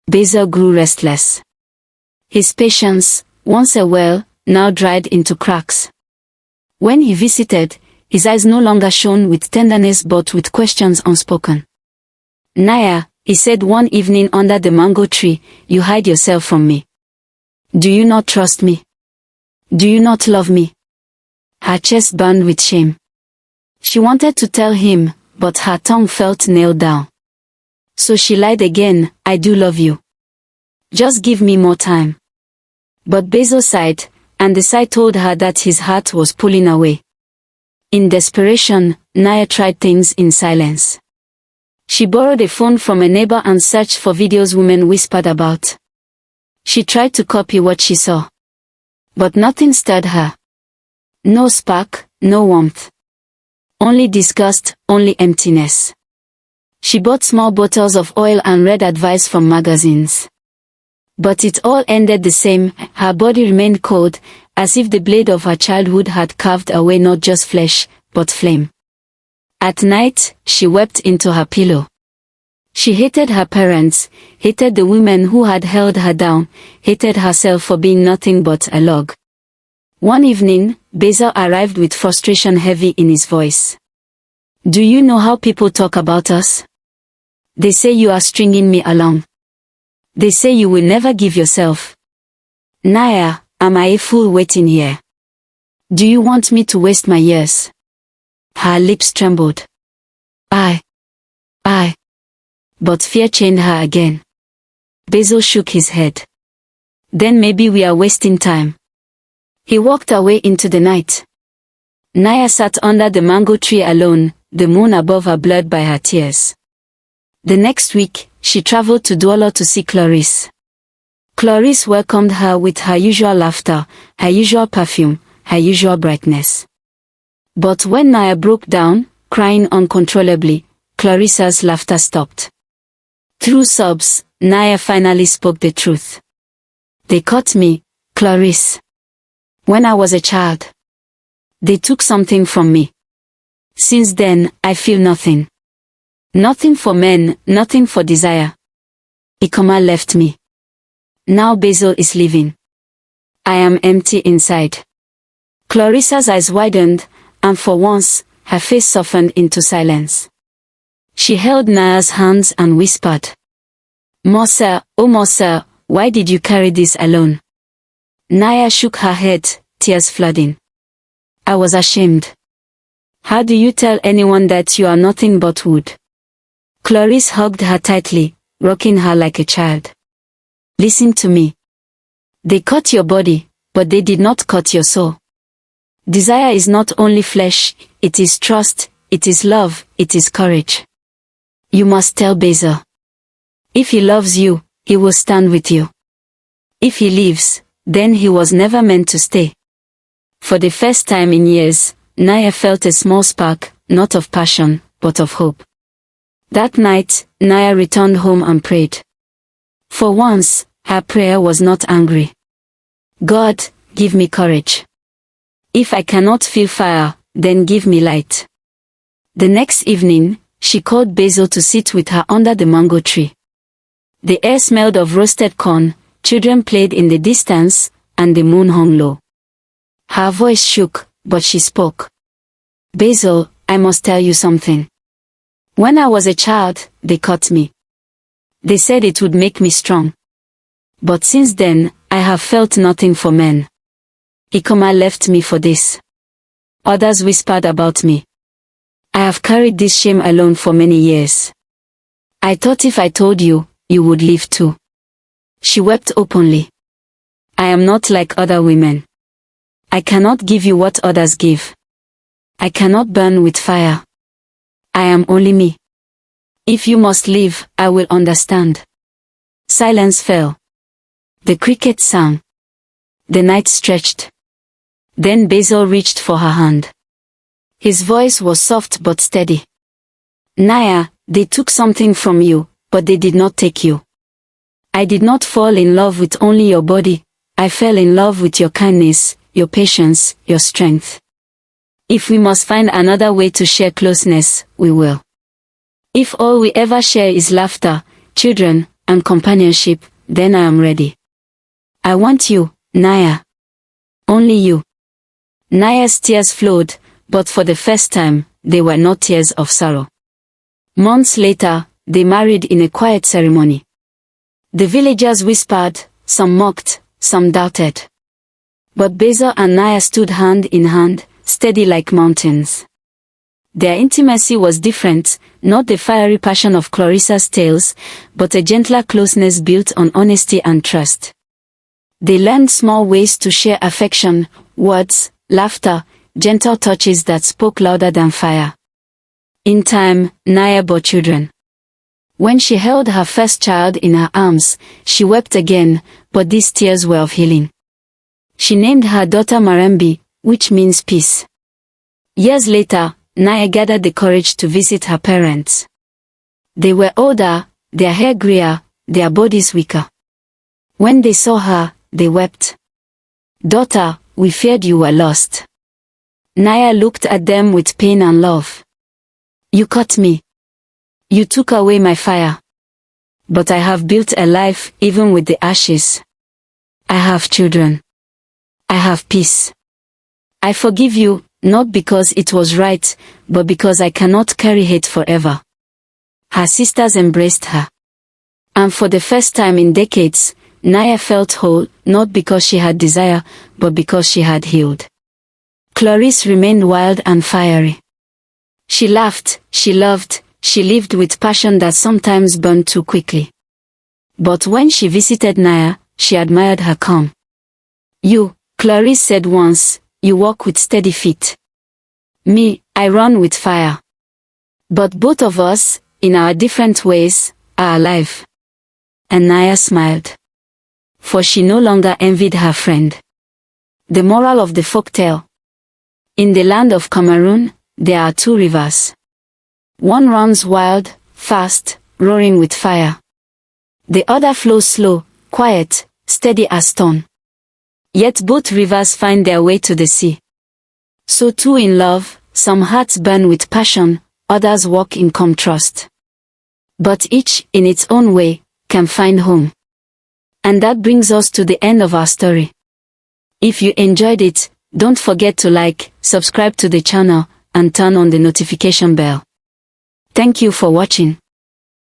Basil grew restless. His patience, once a well, now dried into cracks. When he visited, his eyes no longer shone with tenderness but with questions unspoken. "Naya," he said one evening under the mango tree, "you hide yourself from me. Do you not trust me? Do you not love me?" Her chest burned with shame. She wanted to tell him, but her tongue felt nailed down. So she lied again, "I do love you. Just give me more time." But Basil sighed, and the sigh told her that his heart was pulling away. In desperation, Naya tried things in silence. She borrowed a phone from a neighbor and searched for videos women whispered about. She tried to copy what she saw. But nothing stirred her. No spark, no warmth. Only disgust, only emptiness. She bought small bottles of oil and read advice from magazines. But it all ended the same. Her body remained cold, as if the blade of her childhood had carved away not just flesh, but flame. At night, she wept into her pillow. She hated her parents, hated the women who had held her down, hated herself for being nothing but a log. One evening, Basil arrived with frustration heavy in his voice. "Do you know how people talk about us? They say you are stringing me along. They say you will never give yourself. Naya, am I a fool waiting here? Do you want me to waste my years?" Her lips trembled. I. But fear chained her again. Basil shook his head. "Then maybe we are wasting time." He walked away into the night. Naya sat under the mango tree alone, the moon above her blurred by her tears. The next week, she traveled to Douala to see Clarisse. Clarisse welcomed her with her usual laughter, her usual perfume, her usual brightness. But when Naya broke down, crying uncontrollably, Clarissa's laughter stopped. Through sobs, Naya finally spoke the truth. "They caught me, Clarisse. When I was a child. They took something from me. Since then, I feel nothing. Nothing for men, nothing for desire. Ikoma left me. Now Basil is leaving. I am empty inside." Clarissa's eyes widened, and for once, her face softened into silence. She held Naya's hands and whispered, "Mosa, oh Mosa, why did you carry this alone?" Naya shook her head, tears flooding. "I was ashamed. How do you tell anyone that you are nothing but wood?" Clarisse hugged her tightly, rocking her like a child. "Listen to me. They cut your body, but they did not cut your soul. Desire is not only flesh, it is trust, it is love, it is courage. You must tell Basil. If he loves you, he will stand with you. If he leaves, then he was never meant to stay." For the first time in years, Naya felt a small spark, not of passion, but of hope. That night, Naya returned home and prayed. For once, her prayer was not angry. "God, give me courage. If I cannot feel fire, then give me light." The next evening, she called Basil to sit with her under the mango tree. The air smelled of roasted corn, children played in the distance, and the moon hung low. Her voice shook, but she spoke. "Basil, I must tell you something. When I was a child, they cut me. They said it would make me strong. But since then, I have felt nothing for men. Ikoma left me for this. Others whispered about me. I have carried this shame alone for many years. I thought if I told you, you would leave too." She wept openly. "I am not like other women. I cannot give you what others give. I cannot burn with fire. I am only me. If you must leave, I will understand." Silence fell. The crickets sang. The night stretched. Then Basil reached for her hand. His voice was soft but steady. "Naya, they took something from you, but they did not take you. I did not fall in love with only your body, I fell in love with your kindness, your patience, your strength. If we must find another way to share closeness, we will. If all we ever share is laughter, children, and companionship, then I am ready. I want you, Naya. Only you. Naya's tears flowed, but for the first time, they were not tears of sorrow. Months later, they married in a quiet ceremony. The villagers whispered, some mocked, some doubted. But Basil and Naya stood hand in hand, steady like mountains. Their intimacy was different, not the fiery passion of Clarissa's tales, but a gentler closeness built on honesty and trust. They learned small ways to share affection, words, laughter, gentle touches that spoke louder than fire. In time, Naya bore children. When she held her first child in her arms, she wept again, but these tears were of healing. She named her daughter Marembi, which means peace. Years later, Naya gathered the courage to visit her parents. They were older, their hair grayer, their bodies weaker. When they saw her, they wept. Daughter, we feared you were lost. Naya looked at them with pain and love. You caught me. You took away my fire. But I have built a life even with the ashes. I have children. I have peace. I forgive you, not because it was right, but because I cannot carry hate forever. Her sisters embraced her. And for the first time in decades, Naya felt whole, not because she had desire, but because she had healed. Clarisse remained wild and fiery. She laughed, she loved, she lived with passion that sometimes burned too quickly. But when she visited Naya, she admired her calm. You, Clarisse said once, you walk with steady feet. Me, I run with fire. But both of us, in our different ways, are alive. And Naya smiled. For she no longer envied her friend. The moral of the folktale. In the land of Cameroon, there are two rivers. One runs wild, fast, roaring with fire. The other flows slow, quiet, steady as stone. Yet both rivers find their way to the sea. So too in love, some hearts burn with passion, others walk in calm trust. But each, in its own way, can find home. And that brings us to the end of our story. If you enjoyed it, don't forget to like, subscribe to the channel, and turn on the notification bell. Thank you for watching.